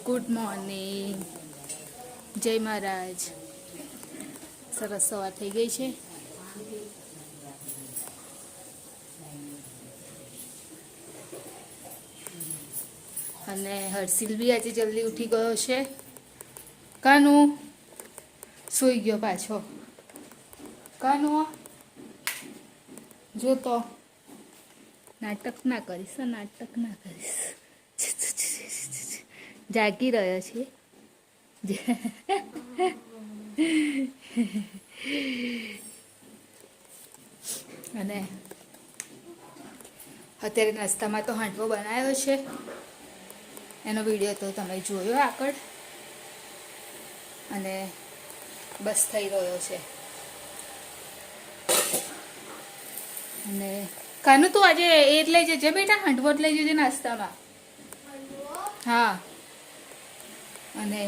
Good morning, જય મહારાજ. સરસ સવાર થઈ ગઈ છે. અને હર્ષિલ બી આજે જલ્દી ઉઠી ગયો છે. કાનુ સૂઈ ગયો પાછો. કાનુ જો તો નાટક ના કરીશ, નાટક ના કરીશ. જાગી રહ્યો છે. અને અત્યારે નાસ્તામાં તો હાંડવો બનાવ્યો છે. એનો વિડીયો તો તમે જોયો આગળ. અને બસ થઈ રહ્યો છે. અને કાનુ તું આજે એ જ લઈ જજે બેટા, હાંડવો જ લઈ જજે નાસ્તામાં. હા. અને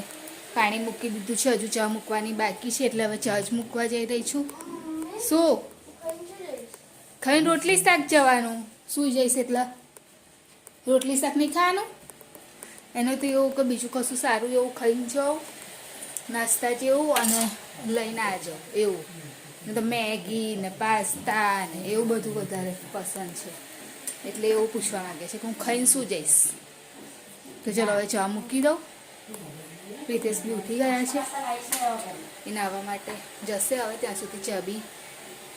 પાણી મૂકી દીધું છે, હજુ ચા મૂકવાની બાકી છે, એટલે હવે ચા જ મૂકવા જઈ રહી છું. શું ખાઈને રોટલી શાક જવાનું? શું જઈશ એટલે રોટલી શાક નહીં ખાવાનું? એને તો એવું કે બીજું કશું સારું એવું ખાઈને જાઓ નાસ્તા જેવું, અને લઈને આ જાઓ એવું. તો મેગી ને પાસ્તા ને એવું બધું વધારે પસંદ છે, એટલે એવું પૂછવા માંગે છે કે હું ખાઈને શું જઈશ. તો ચલો હવે ચા મૂકી દઉં. પ્રીતેશ બી ઉઠી ગયા છે, એ નાહવા માટે જશે. હવે ત્યાં સુધી ચા બી,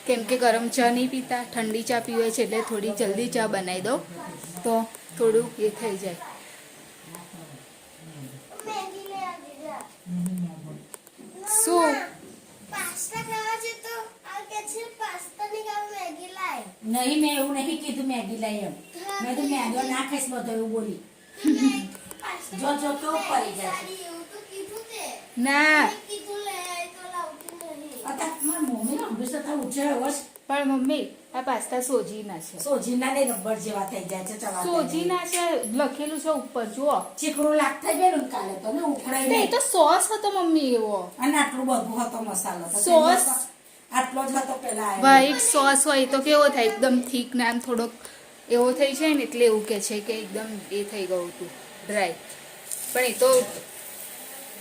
કેમ કે ગરમ ચા નહીં પીતા, ઠંડી ચા પીવે છે, એટલે થોડી જલ્દી ચા બનાવી દઉં તો થોડું એ થઈ જાય. શું નહીં, મેં એવું નહીં કીધું મેગી લાઈ એમ. મેં તો મેગી ના ખાઈશ બધો એવું બોલી. જો જો કેવું પડી જાય ના. મમ્મી હંમેશા તો ઉછે પણ મમ્મી આ પાસ્તા સોજીના છે. સોજીના ને રબર જેવા થઈ જાય છે. સોજીના છે, લખેલું છે ઉપર જુઓ. ચીકણું લાગતા ગયેલું કાલે તો ને ઉખડાઈ. એ તો સોસ હતો મમ્મી એવો, અને આટલું બધું હતો મસાલો તો સોસ આટલો જ હતો પેલા. વ્હાઈટ સોસ હોય તો કેવો થાય, એકદમ થીક ને આમ થોડોક એવો થઈ જાય ને, એટલે એવું કે છે કે એકદમ એ થઈ ગયું હતું ડ્રાય. પણ એ તો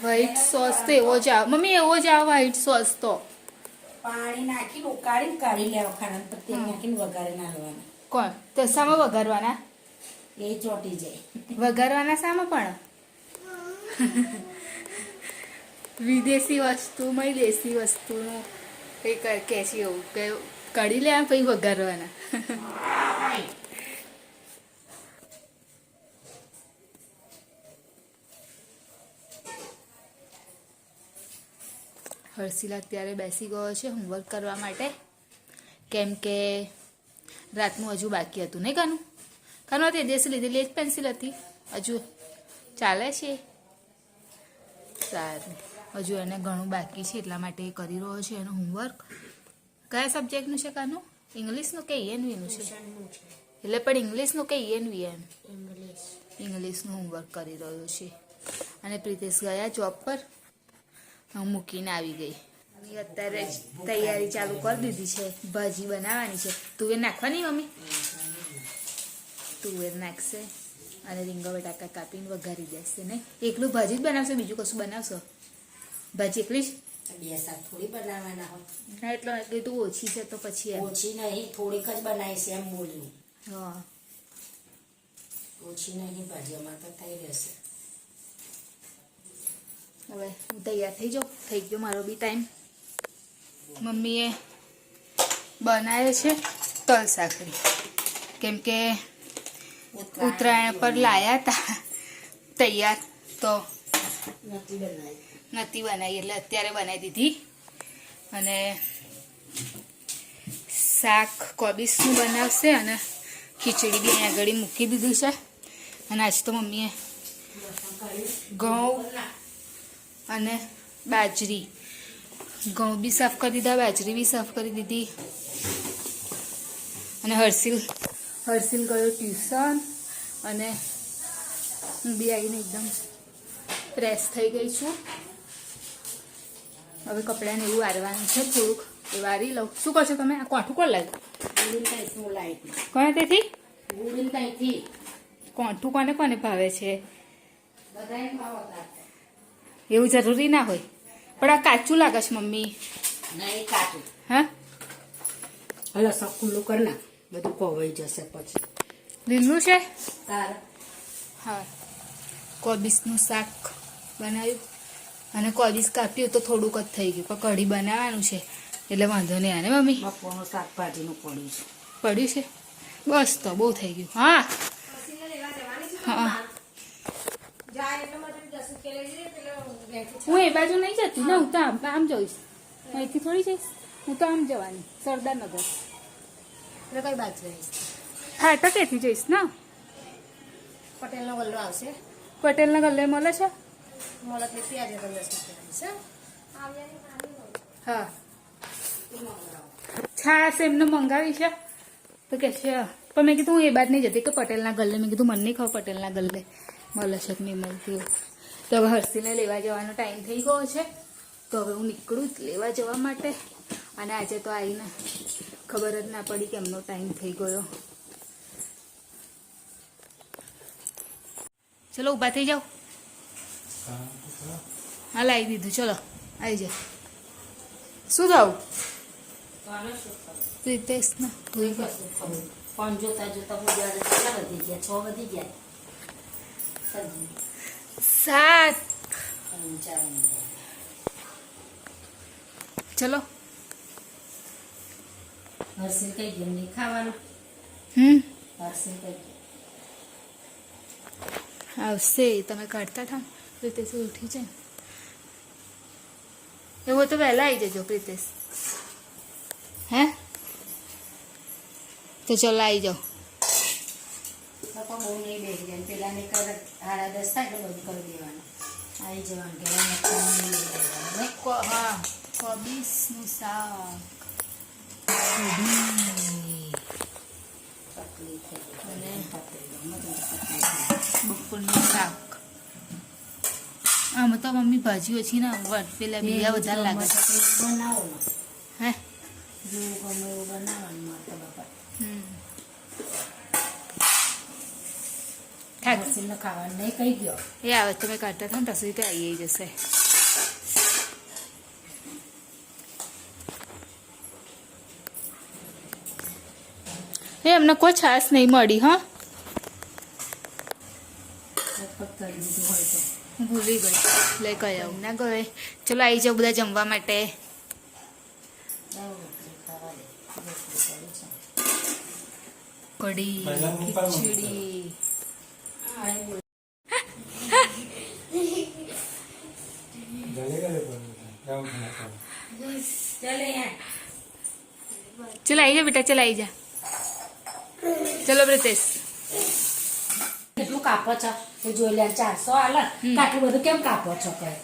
વ્હાઈટ સોસ તો એવો જ આવે મમ્મી, એવો જ આવે વ્હાઈટ સોસ તો. પાણી નાખીને ઉકાળીને કાઢી લેવા ખાના, પર તેલ નાખીને વઘારી નાખવાના. કોણ તો શામાં વઘારવાના? એ ચોટી જાય. વઘારવાના શામાં પણ? વિદેશી વસ્તુમાં દેશી વસ્તુનું કંઈ કે છે એવું કે કાઢી લેવા પછી વઘારવાના. હર્ષિલ અત્યારે બેસી ગયો છે હોમવર્ક કરવા માટે, કેમ કે રાતનું હજુ બાકી હતું નહીં કાનું? કાનું તે દિવસે લીધેલી એક પેન્સિલ હતી, હજુ ચાલે છે. સારું, હજુ એને ઘણું બાકી છે, એટલા માટે એ કરી રહ્યો છે એનું હોમવર્ક. કયા સબ્જેક્ટનું છે કાનું? ઇંગ્લિશનું કે ENVનું છે? એટલે પણ ઇંગ્લિશનું કે ENV? એમ ઇંગ્લિશનું હોમવર્ક કરી રહ્યો છે. અને પ્રીતેશ ગયા જોબ પર, મૂકીને આવી ગઈ. અત્યારે જ તૈયારી ચાલુ કરી દીધી છે, ભાજી બનાવવાની છે. તુવેર નાખવાની મમ્મી? તુવેર નાખશે અને રીંગણ બટાકા કાપીને વઘારી દેશે ને એકલું ભાજી જ બનાવશો બીજું કશું બનાવશો ભાજી એકલી જ બે શાક થોડી બનાવવાના હોય ના એટલે કીધું ઓછી છે તો પછી એમ ઓછી નહીં થોડીક જ બનાવીશ એમ બોલ્યું હા ઓછી નહીં ભાજી અમારે તો થઈ રહેશે હવે હું તૈયાર થઈ જાઉં થઈ ગયો મારો બી ટાઈમ મમ્મીએ બનાવે છે તલ સાંકળી કેમ કે ઉત્તરાયણ પર લાયા હતા તૈયાર તો નથી બનાવી એટલે અત્યારે બનાવી દીધી અને શાક કોબીસનું બનાવશે અને ખીચડી બી અહીંયા આગળ મૂકી દીધી છે અને આજ તો મમ્મીએ ઘઉં અને બાજરી ઘઉં બી સાફ કરી દીધા બાજરી બી સાફ કરી દીધી અને હર્ષિલ ગયો ટ્યુશન અને હું બી આવીને એકદમ ફ્રેશ થઈ ગઈ છું હવે કપડાને એવું વારવાનું છે થોડુંક એ વારી લઉં શું કરશો તમે આ કોઠું કોણ લાવ્યું કોને તેથી કોઠું કોને કોને ભાવે છે એવું જરૂરી ના હોય પણ આ કાચું લાગે છે મમ્મી નહીં કાચું હા હલો સબ ખુલ્લું કર ના બધું કોવાઈ જશે પછી લીલું છે તાર હા કોબીસનું શાક બનાવ્યું અને કોબીસ કાપ્યું તો થોડુંક જ થઈ ગયું પણ કઢી બનાવવાનું છે એટલે વાંધો નહીં આને મમ્મી બપોરનું શાકભાજીનું પડ્યું છે પડ્યું છે બસ તો બહુ થઈ ગયું હા હા હું એ બાજુ નહીં જતી ને હું તો આમ જઈશ અહીંથી થોડી જઈશ હું તો આમ જવાની સરદારનગર એટલે કઈ બાજુ રહીશ હા તો ક્યાંથી જઈશ ને પટેલનો ગલ્લો આવશે પટેલના ગલ્લે મળે છે મોલક લેતી આજે તો 10 રૂપિયા છે હા છાશ એમને મંગાવી છે તો કે છે પણ મેં કીધું હું એ બાદ નહીં જતી કે પટેલના ગલ્લે મેં કીધું મને નહીં ખાવ પટેલના ગલ્લે મળે છે કે નહીં મળતી હોય તો હવે હર્ષિને લેવા જવાનો ટાઈમ થઈ ગયો છે તો હવે હું નીકળું જ લેવા જવા માટે અને આજે તો આવીને ખબર જ ના પડી કે એમનો ટાઈમ થઈ ગયો ચલો ઊભા થઈ જાઓ હા લાવી દીધું ચલો આવી જાઓ શું થયું પ્રિતેશ ના ફોન જોતા જોતા હું જ્યારે કેટલા વધી ગયા 6 વધી ગયા 7 ચલો હર્ષિલ કઈ ગયું નહીં ખાવાનું હર્ષિલ કઈ આવશે તમે કાઢતા થાવ પ્રિતેશ ઉઠી જાય એવું તો વહેલા આવી જજો પ્રિતેશ હે તો ચલો આવી જાઓ બહુ નહીં બેસી જાય પેલા ને 10:30 થાય તો બધું કરી દેવાનું આવી જવાનું ઘરે હા કોબીસનું શાક અને બપોરનું શાક આમાં તો મમ્મી ભાજી ઓછી ના પેલા બીજા વધારે લાગે બનાવો હે જેવું ગમે એવું બનાવવાનું માતા બાપા હર્ષિલને ખાવાનું નહીં કહી ગયો એ આવે તમે કાઢતા થાવ ને ત્યાં સુધી તો આવી જશે એ અમને કોઈ છાશ નહીં મળી હા લગભગ કરી દીધું હોય તો હું ભૂલી ગઈ લઈ ગયા આવું ના ગયે ચલો આવી જાઓ બધા જમવા માટે કઢી ખીચડી ચલો આવી જા બેટા ચલો આવી જા ચલો પ્રિતેશ કેટલું કાપો છો એ જોઈ લે 400 આલે આટલું બધું કેમ કાપો છો કઈ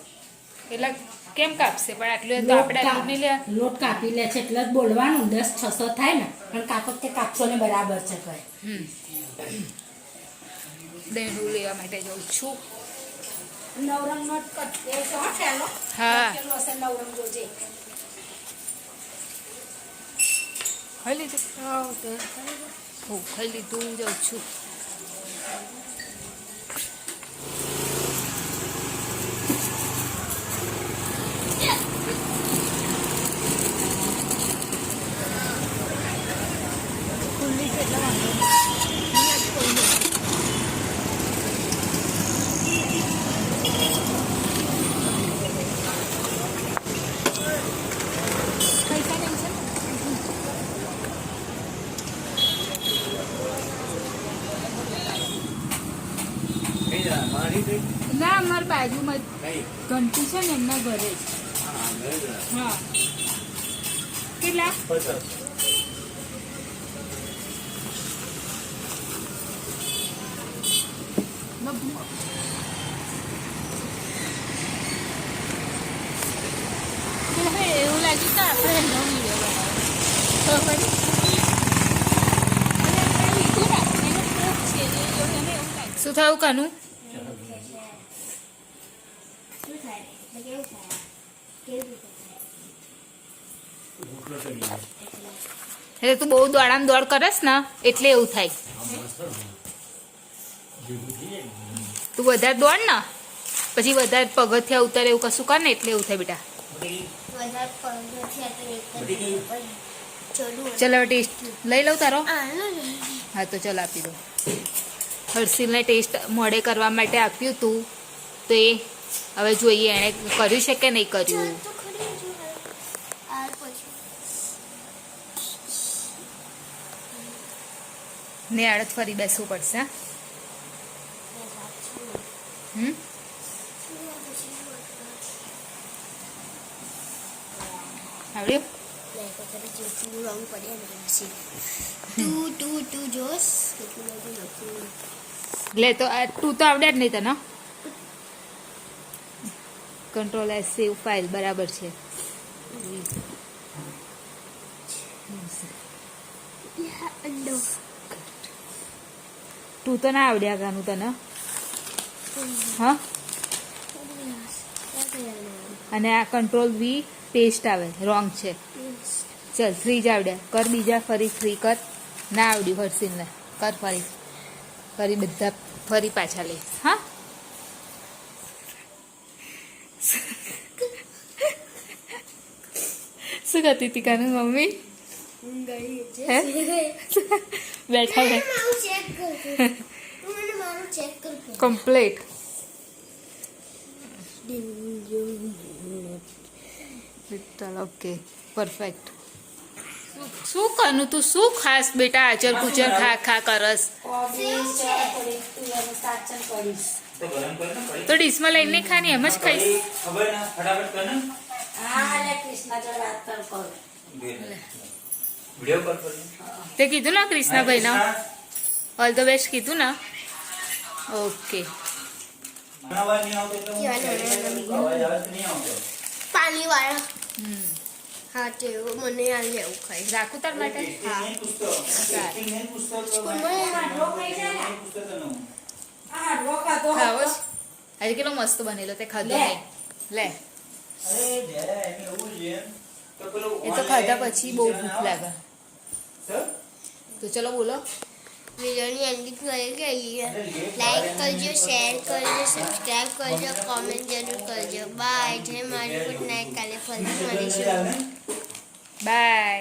એટલે કેમ કાપશે પણ આટલું તો આપણે આટલું નહીં લે લોટ કાપી લે છે એટલે જ બોલવાનું 10 600 થાય ને પણ કાપો કે કાપશો ને બરાબર છે કઈ દહીં લેવા માટે જાઉં છું નવરંગ નો કટ એ તો ઠેલો હા ઠેલો હશે નવરંગ જોજે ખાઈ લીધું ખાઈ લીધું જાઉં છું ના અમારા બાજુમાં કઈ? ઘંટી છે ને એમના ઘરે જ. હા, ઘરે જ. હા કેટલા? 50. એવું લાગ્યું કે આપણે એનો વિડીયો બનાવ્યો. શું થયું કાનું? શું થાય? એટલે કેવું થાય? કેવી રીતે થાય? ભૂખલો ચડી ગયો. એટલે તું બહુ દોડામ દોડ કરસ ને એટલે એવું થાય. ભેગું થઈ જાય ને. તું વધારે દોડ ને પછી વધારે પગથિયા ઉતારે એવું કશું કર ને એટલે એવું થાય બેટા. બધી વધારે પગથિયાં તો એક જ બધી ગયું. પણ ચડવું ચલો ટેસ્ટ લઈ લઉં તારો. આનો જ. હા તો ચાલ આપી દો. હર્ષિલને ટેસ્ટ મોડે કરવા માટે આપ્યું તું તો એ હવે જોઈએ એણે કર્યું છે કે નહીં કર્યું. ચાલ તો ખરી હજુ હાલ. આ પછી ને આડત ફરી બેસવું પડશે હા? હમ આવડ્યું? તું જોશ કેટલું બધું લખ્યું. લે તો આ તું તો આવડે જ નહીં તને. કંટ્રોલ એસ સેવ ફાઇલ બરાબર છે. અંડો તું તો ના આવડ્યા ગાનું તને. હા અને આ કંટ્રોલ વી પેસ્ટ આવે રોંગ છે. ચલ 3 જ આવડ્યા કર બીજા ફરી 3 કર. ના આવડ્યું હર્ષિલને કર ફરી બધા ફરી પાછા લે હા. શું કરતી હતી કાનું મમ્મી? હે? બેઠા બે કમ્પ્લીટ. ચાલ ઓકે પરફેક્ટ. શું કનું તું શું ખાસ બેટા આચર કુચર ખા ખા કરસ? તો ગરમ કર ને પડી. તો ડીશમાં લઈને ખાની એમ જ ખાઈશ. ખબર ના ફટાફટ કર ને. વિડિયો કોલ કર. તે કીધું ને કૃષ્ણાભાઈ ઓલ ધ બેસ્ટ કીધું ને. ઓકે અવાજ નહીં આવતો તો હું અવાજ આવે તો નહીં આવતો. પાણી વાળા હમ હા તે મને આ લેવું ખાઈ રાખું તાર માટે. હા નહીં પૂછતો. નહીં પૂછતો તો પૂછતો તો હું. ખાવો જ આજે કેટલો મસ્ત બનેલો તે ખાધો નહીં. લે અરે જરા એને એવું છે તો પેલું એ તો ખાધા પછી બહુ ભૂખ લાગે. સર તો ચલો બોલો. વિડીયોની એન્ડિંગ કરી ગઈ. લાઈક કરજો, શેર કરજો, સબસ્ક્રાઈબ કરજો, કોમેન્ટ જરૂર કરજો. બાય. જય મારી ગુડ નાઇટ. કાલે ફરી મળીશું. બાય.